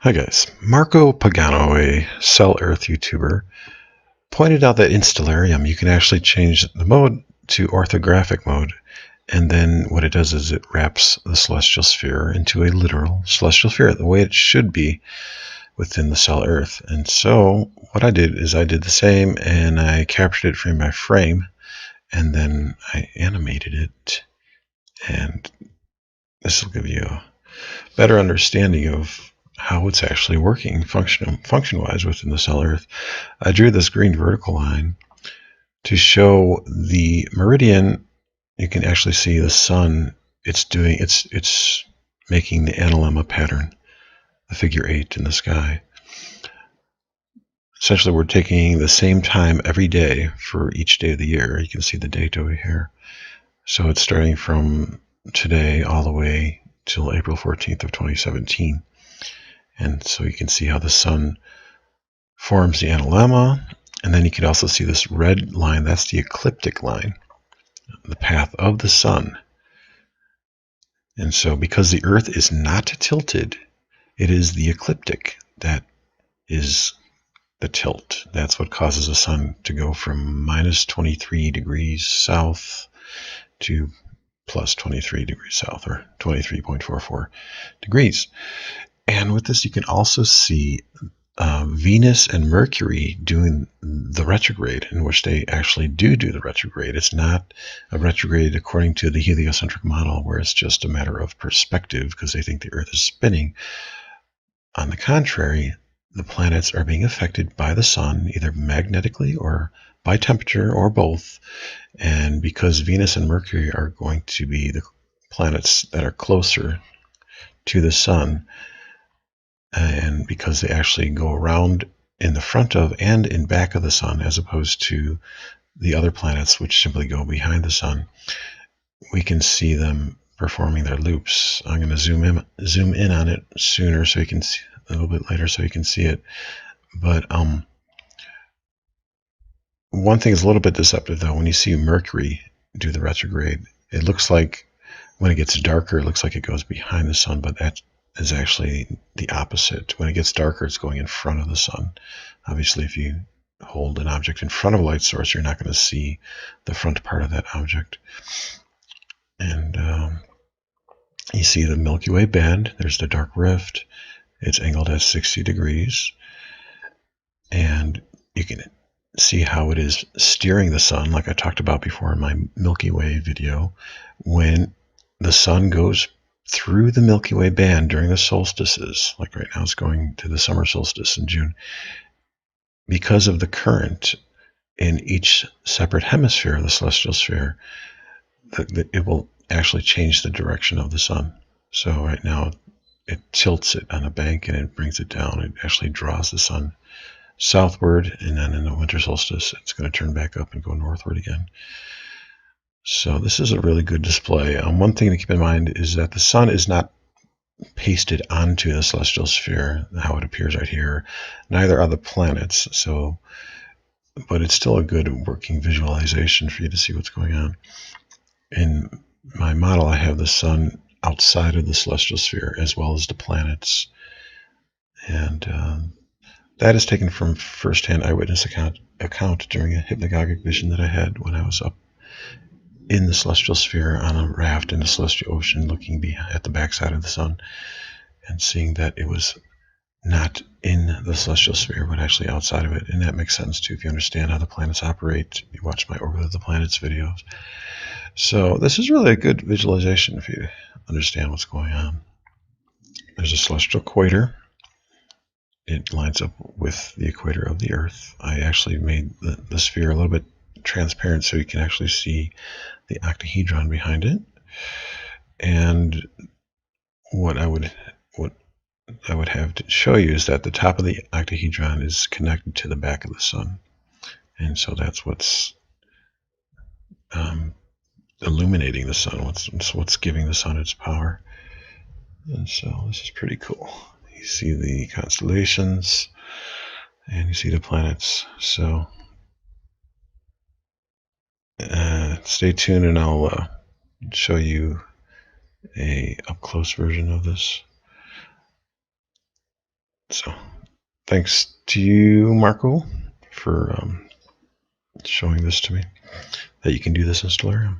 Hi guys, Marco Pagano, a Cell Earth YouTuber, pointed out that in Stellarium you can actually change the mode to orthographic mode, and then what it does is it wraps the celestial sphere into a literal celestial sphere, the way it should be within the Cell Earth. And so what I did is I did the same, and I captured it frame by frame, and then I animated it, and this will give you a better understanding of how it's actually working function-wise within the Cell Earth. I drew this green vertical line to show the meridian. You can actually see the sun. It's making the analemma pattern, the figure 8 in the sky. Essentially, we're taking the same time every day for each day of the year. You can see the date over here. So it's starting from today all the way till April 14th of 2017. And so you can see how the sun forms the analemma, and then you can also see this red line. That's the ecliptic line, the path of the sun. And so because the Earth is not tilted, it is the ecliptic that is the tilt. That's what causes the sun to go from minus 23 degrees south to plus 23 degrees south, or 23.44 degrees. And with this, you can also see Venus and Mercury doing the retrograde, in which they actually do the retrograde. It's not a retrograde according to the heliocentric model, where it's just a matter of perspective because they think the Earth is spinning. On the contrary, the planets are being affected by the sun, either magnetically or by temperature or both. And because Venus and Mercury are going to be the planets that are closer to the sun, and because they actually go around in the front of and in back of the sun, as opposed to the other planets which simply go behind the sun, we can see them performing their loops. I'm going to zoom in on it sooner, so you can see a little bit later, so you can see it. But one thing is a little bit deceptive, though. When you see Mercury do the retrograde, it looks like when it gets darker, it looks like it goes behind the sun, but that is actually the opposite. When it gets darker, it's going in front of the sun. Obviously, if you hold an object in front of a light source, you're not going to see the front part of that object. And you see the Milky Way band. There's the dark rift. It's angled at 60 degrees. And you can see how it is steering the sun, like I talked about before in my Milky Way video. When the sun goes through the Milky Way band during the solstices, like right now it's going to the summer solstice in June, because of the current in each separate hemisphere of the celestial sphere, it will actually change the direction of the sun. So right now it tilts it on a bank and it brings it down. It actually draws the sun southward, and then in the winter solstice it's going to turn back up and go northward again. So this is a really good display. One thing to keep in mind is that the sun is not pasted onto the celestial sphere, how it appears right here. Neither are the planets. So, but it's still a good working visualization for you to see what's going on. In my model, I have the sun outside of the celestial sphere as well as the planets. And that is taken from first-hand eyewitness account during a hypnagogic vision that I had when I was up in the celestial sphere on a raft in the celestial ocean, looking at the backside of the sun and seeing that it was not in the celestial sphere but actually outside of it. And that makes sense too if you understand how the planets operate. You watch my Orbit of the Planets videos. So this is really a good visualization if you understand what's going on. There's a celestial equator. It lines up with the equator of the Earth. I actually made the sphere a little bit transparent so you can actually see the octahedron behind it. And what I would have to show you is that the top of the octahedron is connected to the back of the sun, and so that's what's illuminating the sun. What's giving the sun its power. And so this is pretty cool. You see the constellations and you see the planets. So stay tuned, and I'll show you a up-close version of this. So thanks to you, Marco, for showing this to me, that you can do this in Stellarium.